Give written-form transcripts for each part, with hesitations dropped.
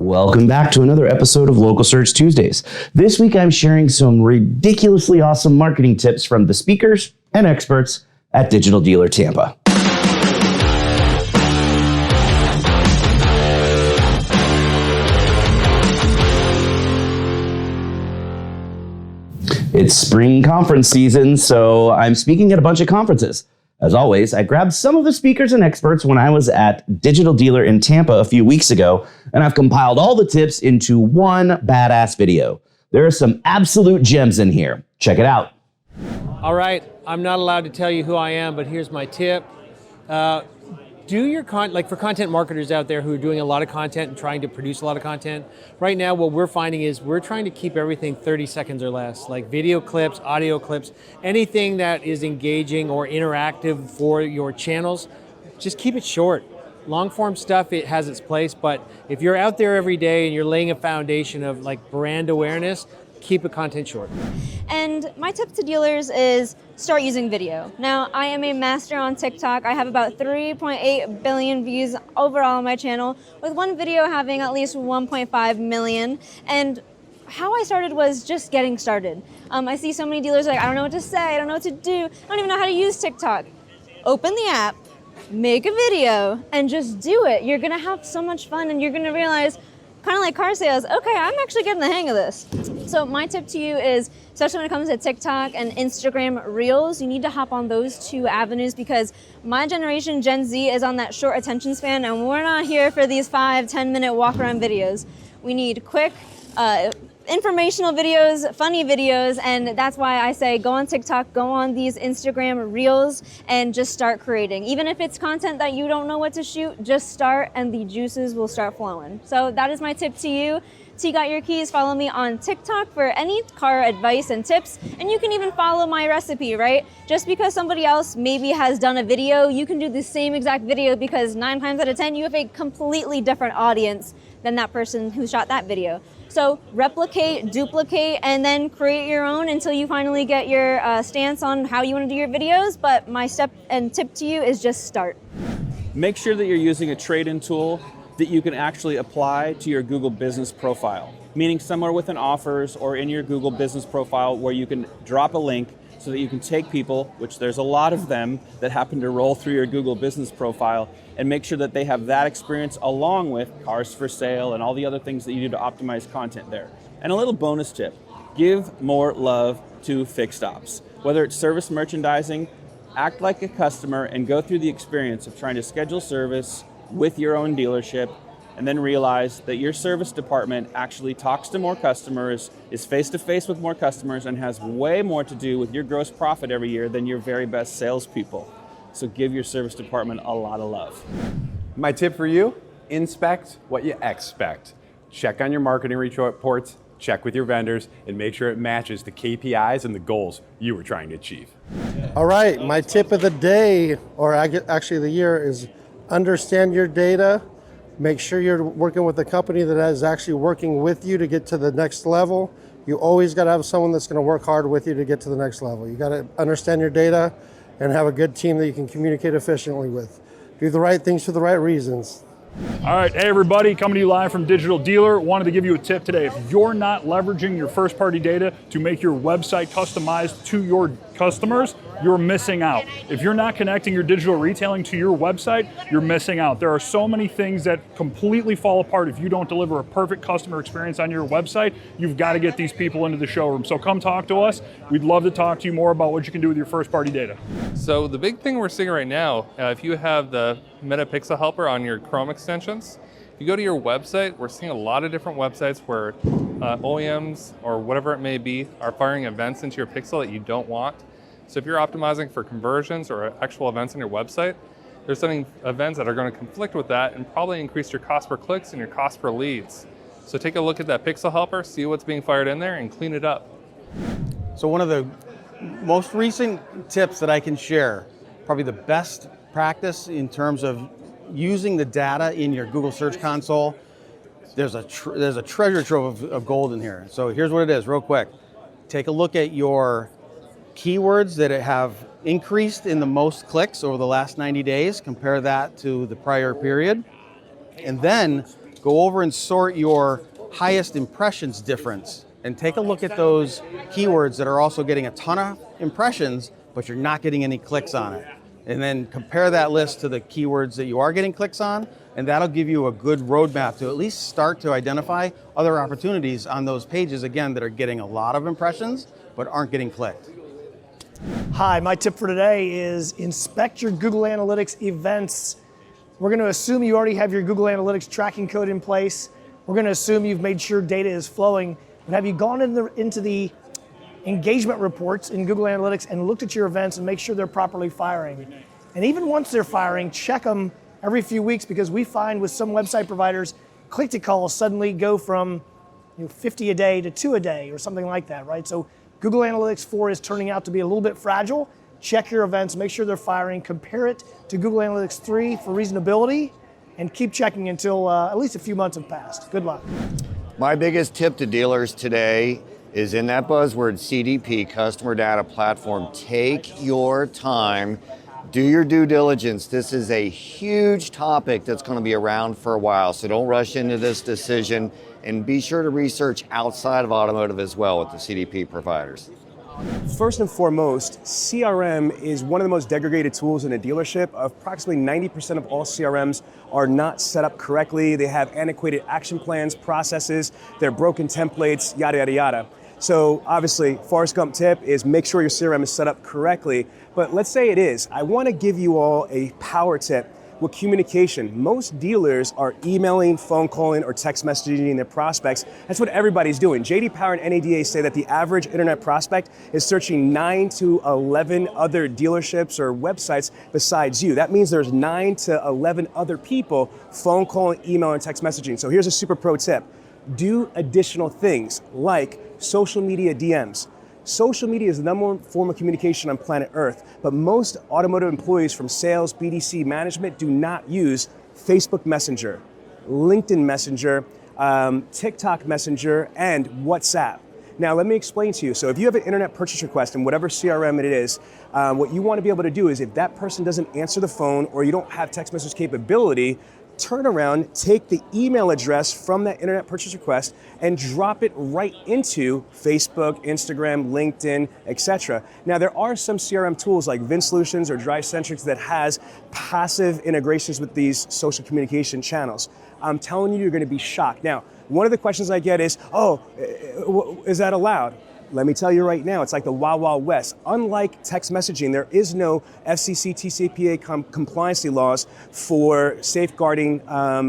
Welcome back to another episode of Local Search Tuesdays. This week I'm sharing some ridiculously awesome marketing tips from the speakers and experts at Digital Dealer Tampa. It's spring conference season, so I'm speaking at a bunch of conferences. As always, I grabbed some of the speakers and experts when I was at Digital Dealer in Tampa a few weeks ago, and I've compiled all the tips into one badass video. There are some absolute gems in here. Check it out. All right, I'm not allowed to tell you who I am, but here's my tip. Do your like for content marketers out there who are doing a lot of content and trying to produce a lot of content. Right now, what we're finding is we're trying to keep everything 30 seconds or less, like video clips, audio clips, anything that is engaging or interactive for your channels. Just keep it short. Long form stuff, it has its place, but if you're out there every day and you're laying a foundation of like brand awareness, keep the content short. And my tip to dealers is start using video. Now, I am a master on TikTok. I have about 3.8 billion views overall on my channel, with one video having at least 1.5 million. And how I started was just getting started. I see so many dealers like, I don't know what to say, I don't know what to do, I don't even know how to use TikTok. Open the app, make a video, and just do it. You're gonna have so much fun, and you're gonna realize, kind of like car sales, okay, I'm actually getting the hang of this. So my tip to you is, especially when it comes to TikTok and Instagram Reels, you need to hop on those two avenues, because my generation, Gen Z, is on that short attention span, and we're not here for these 5-10 minute walk around videos. We need quick, informational videos, funny videos, and that's why I say go on TikTok, go on these Instagram Reels, and just start creating. Even if it's content that you don't know what to shoot, just start and the juices will start flowing. So that is my tip to you. T Got Your Keys, follow me on TikTok for any car advice and tips, and you can even follow my recipe, right? Just because somebody else maybe has done a video, you can do the same exact video, because 9 times out of 10, you have a completely different audience than that person who shot that video. So replicate, duplicate, and then create your own until you finally get your stance on how you want to do your videos. But my step and tip to you is just start. Make sure that you're using a trade-in tool that you can actually apply to your Google business profile, meaning somewhere within offers or in your Google business profile where you can drop a link so that you can take people, which there's a lot of them that happen to roll through your Google business profile, and make sure that they have that experience along with cars for sale and all the other things that you do to optimize content there. And a little bonus tip, give more love to fixed ops. Whether it's service merchandising, act like a customer and go through the experience of trying to schedule service with your own dealership, and then realize that your service department actually talks to more customers, is face-to-face with more customers, and has way more to do with your gross profit every year than your very best salespeople. So give your service department a lot of love. My tip for you, inspect what you expect. Check on your marketing reports, check with your vendors, and make sure it matches the KPIs and the goals you were trying to achieve. All right, my tip of the day, or actually the year, is understand your data. Make sure you're working with a company that is actually working with you to get to the next level. You always got to have someone that's going to work hard with you to get to the next level. You got to understand your data and have a good team that you can communicate efficiently with. Do the right things for the right reasons. All right, hey everybody, coming to you live from Digital Dealer. Wanted to give you a tip today. If you're not leveraging your first-party data to make your website customized to your customers, you're missing out. If you're not connecting your digital retailing to your website, you're missing out. There are so many things that completely fall apart if you don't deliver a perfect customer experience on your website. You've got to get these people into the showroom. So come talk to us. We'd love to talk to you more about what you can do with your first-party data. So the big thing we're seeing right now, if you have the Meta Pixel Helper on your Chrome extensions, if you go to your website, we're seeing a lot of different websites where OEMs or whatever it may be are firing events into your pixel that you don't want. So if you're optimizing for conversions or actual events on your website, there's some events that are going to conflict with that and probably increase your cost per clicks and your cost per leads. So take a look at that Pixel Helper, see what's being fired in there, and clean it up. So one of the most recent tips that I can share, probably the best practice in terms of using the data in your Google Search Console, there's a treasure trove of gold in here. So here's what it is, real quick. Take a look at your keywords that have increased in the most clicks over the last 90 days, compare that to the prior period, and then go over and sort your highest impressions difference and take a look at those keywords that are also getting a ton of impressions, but you're not getting any clicks on it. And then compare that list to the keywords that you are getting clicks on, and that'll give you a good roadmap to at least start to identify other opportunities on those pages, again, that are getting a lot of impressions, but aren't getting clicked. Hi, my tip for today is inspect your Google Analytics events. We're going to assume you already have your Google Analytics tracking code in place. We're going to assume you've made sure data is flowing. But have you gone into the engagement reports in Google Analytics and looked at your events and make sure they're properly firing? And even once they're firing, check them every few weeks, because we find with some website providers, click-to-calls suddenly go from 50 a day to 2 a day or something like that, right? So Google Analytics 4 is turning out to be a little bit fragile. Check your events, make sure they're firing, compare it to Google Analytics 3 for reasonability, and keep checking until at least a few months have passed. Good luck. My biggest tip to dealers today is in that buzzword CDP, Customer Data Platform. Take your time, do your due diligence. This is a huge topic that's going to be around for a while, so don't rush into this decision, and be sure to research outside of automotive as well with the CDP providers. First and foremost, CRM is one of the most degraded tools in a dealership. Approximately 90% of all CRMs are not set up correctly. They have antiquated action plans, processes, they're broken templates, yada, yada, yada. So obviously, Forrest Gump tip is make sure your CRM is set up correctly. But let's say it is. I want to give you all a power tip with communication. Most dealers are emailing, phone calling, or text messaging their prospects. That's what everybody's doing. JD Power and NADA say that the average internet prospect is searching 9 to 11 other dealerships or websites besides you. That means there's 9 to 11 other people phone calling, email, and text messaging. So here's a super pro tip. Do additional things like social media DMs. Social media is the number one form of communication on planet Earth, but most automotive employees from sales, BDC, management do not use Facebook Messenger, LinkedIn Messenger, TikTok Messenger, and WhatsApp. Now, let me explain to you. So if you have an internet purchase request in whatever CRM it is, what you want to be able to do is if that person doesn't answer the phone or you don't have text message capability, turn around, take the email address from that internet purchase request and drop it right into Facebook, Instagram, LinkedIn, etc. Now, there are some CRM tools like VinSolutions or DriveCentrics that has passive integrations with these social communication channels. I'm telling you, you're going to be shocked. Now, one of the questions I get is, is that allowed? Let me tell you right now, it's like the Wild Wild West. Unlike text messaging, there is no FCC, TCPA compliancy laws for safeguarding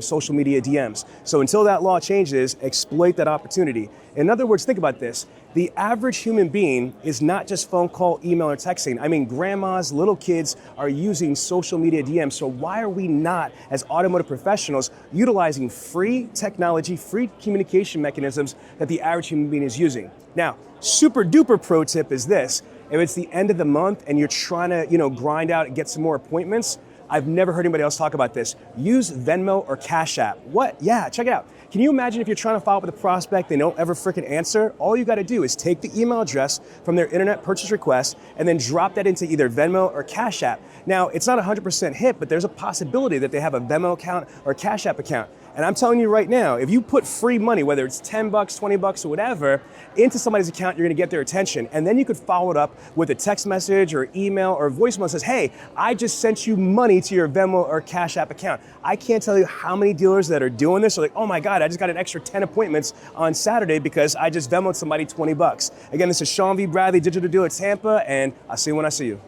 social media DMs. So until that law changes, exploit that opportunity. In other words, think about this. The average human being is not just phone call, email, or texting. I mean, grandmas, little kids are using social media DMs. So why are we not, as automotive professionals, utilizing free technology, free communication mechanisms that the average human being is using? Now, super duper pro tip is this. If it's the end of the month and you're trying to, grind out and get some more appointments, I've never heard anybody else talk about this. Use Venmo or Cash App. What? Yeah, check it out. Can you imagine if you're trying to follow up with a prospect, they don't ever freaking answer? All you gotta do is take the email address from their internet purchase request and then drop that into either Venmo or Cash App. Now, it's not 100% hit, but there's a possibility that they have a Venmo account or Cash App account. And I'm telling you right now, if you put free money, whether it's $10, $20 or whatever, into somebody's account, you're gonna get their attention. And then you could follow it up with a text message or email or voicemail that says, hey, I just sent you money to your Venmo or Cash App account. I can't tell you how many dealers that are doing this are like, oh my God, I just got an extra 10 appointments on Saturday because I just Venmoed somebody $20. Again, this is Sean V. Bradley, Digital Dealer Tampa, and I'll see you when I see you.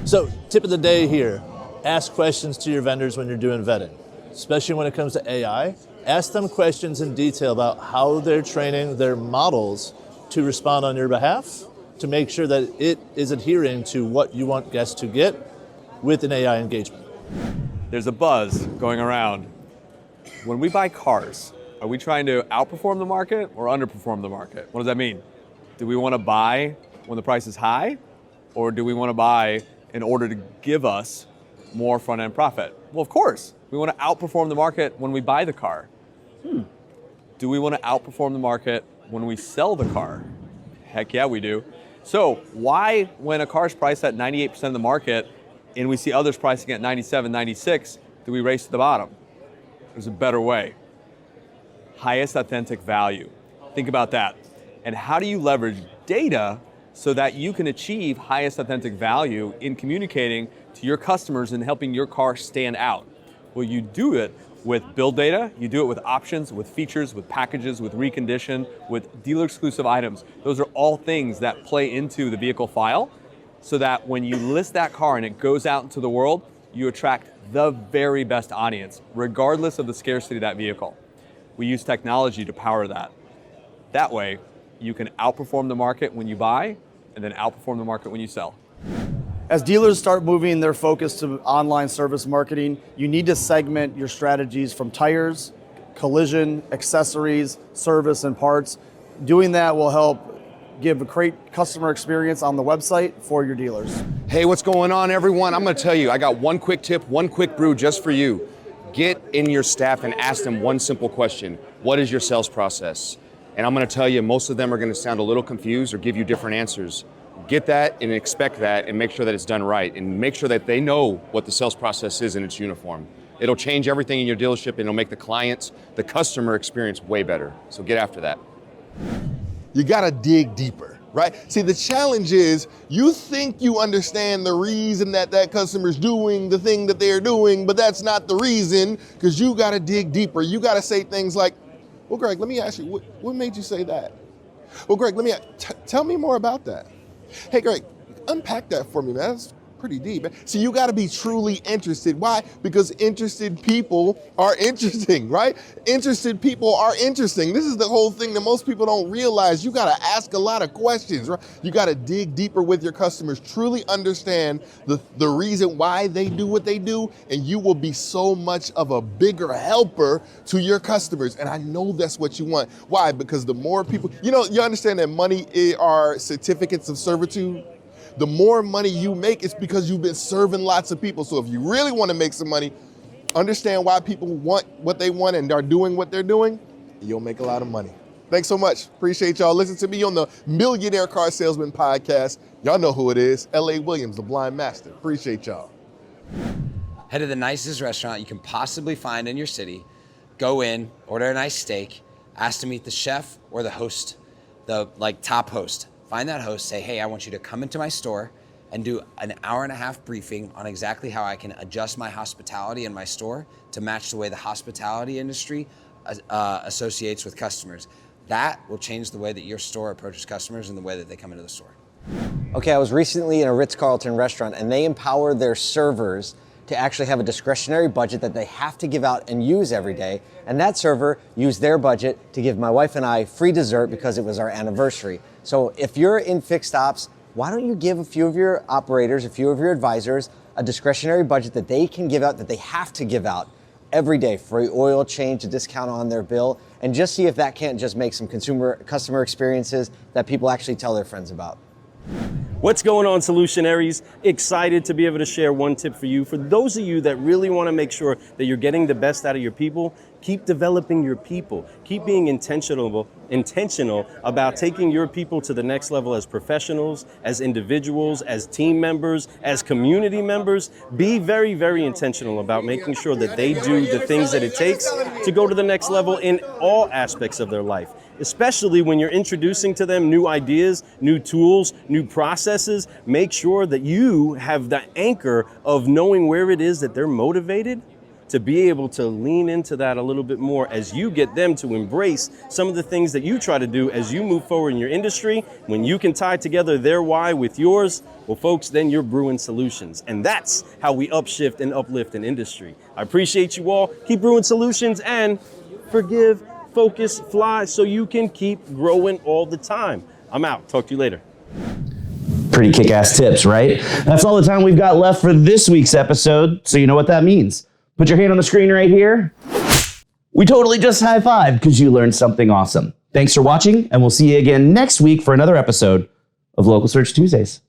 So, tip of the day here, ask questions to your vendors when you're doing vetting. Especially when it comes to AI, ask them questions in detail about how they're training their models to respond on your behalf to make sure that it is adhering to what you want guests to get with an AI engagement. There's a buzz going around. When we buy cars, are we trying to outperform the market or underperform the market? What does that mean? Do we want to buy when the price is high, or do we want to buy in order to give us more front-end profit? Well, of course. We want to outperform the market when we buy the car. Do we want to outperform the market when we sell the car? Heck yeah, we do. So why, when a car's priced at 98% of the market and we see others pricing at 97, 96, do we race to the bottom? There's a better way. highest authentic value. Think about that. And how do you leverage data so that you can achieve highest authentic value in communicating to your customers and helping your car stand out? Well, you do it with build data, you do it with options, with features, with packages, with recondition, with dealer exclusive items. Those are all things that play into the vehicle file so that when you list that car and it goes out into the world, you attract the very best audience, regardless of the scarcity of that vehicle. We use technology to power that. That way, you can outperform the market when you buy and then outperform the market when you sell. As dealers start moving their focus to online service marketing, you need to segment your strategies from tires, collision, accessories, service, and parts. Doing that will help give a great customer experience on the website for your dealers. Hey, what's going on, everyone? I'm gonna tell you, I got one quick tip, one quick brew just for you. Get in your staff and ask them one simple question. What is your sales process? And I'm gonna tell you, most of them are gonna sound a little confused or give you different answers. Get that and expect that and make sure that it's done right and make sure that they know what the sales process is in its uniform. It'll change everything in your dealership and it'll make the customer experience way better. So get after that. You gotta dig deeper, right? See, the challenge is you think you understand the reason that customer's doing the thing that they're doing, but that's not the reason, because you gotta dig deeper. You gotta say things like, well, Greg, let me ask you, what made you say that? Well, Greg, tell me more about that. Hey, Greg, unpack that for me, man. That's pretty deep, man. So you got to be truly interested. Why? Because interested people are interesting, right? Interested people are interesting. This is the whole thing that most people don't realize. You got to ask a lot of questions, right? You got to dig deeper with your customers, truly understand the reason why they do what they do, and you will be so much of a bigger helper to your customers. And I know that's what you want. Why? Because the more people, you understand that money are certificates of servitude. The more money you make, it's because you've been serving lots of people. So if you really want to make some money, understand why people want what they want and are doing what they're doing, you'll make a lot of money. Thanks so much. Appreciate y'all. Listen to me on the Millionaire Car Salesman podcast. Y'all know who it is. L.A. Williams, the Blind Master. Appreciate y'all. Head to the nicest restaurant you can possibly find in your city. Go in, order a nice steak, ask to meet the chef or the host, the top host. Find that host, say, hey, I want you to come into my store and do an hour-and-a-half briefing on exactly how I can adjust my hospitality in my store to match the way the hospitality industry associates with customers. That will change the way that your store approaches customers and the way that they come into the store. Okay, I was recently in a Ritz-Carlton restaurant and they empower their servers to actually have a discretionary budget that they have to give out and use every day. And that server used their budget to give my wife and I free dessert because it was our anniversary. So if you're in fixed ops, why don't you give a few of your operators, a few of your advisors, a discretionary budget that they can give out, that they have to give out every day, free oil change, a discount on their bill, and just see if that can't just make some customer experiences that people actually tell their friends about. What's going on, Solutionaries? Excited to be able to share one tip for you. For those of you that really want to make sure that you're getting the best out of your people, keep developing your people. Keep being intentional about taking your people to the next level as professionals, as individuals, as team members, as community members. Be very, very intentional about making sure that they do the things that it takes to go to the next level in all aspects of their life. Especially when you're introducing to them new ideas, new tools, new processes. Make sure that you have the anchor of knowing where it is that they're motivated to be able to lean into that a little bit more as you get them to embrace some of the things that you try to do as you move forward in your industry. When you can tie together their why with yours, well, folks, then you're brewing solutions. And that's how we upshift and uplift an industry. I appreciate you all. Keep brewing solutions and forgive, focus, fly, so you can keep growing all the time. I'm out. Talk to you later. Pretty kick-ass tips, right? That's all the time we've got left for this week's episode, so you know what that means. Put your hand on the screen right here. We totally just high-fived because you learned something awesome. Thanks for watching, and we'll see you again next week for another episode of Local Search Tuesdays.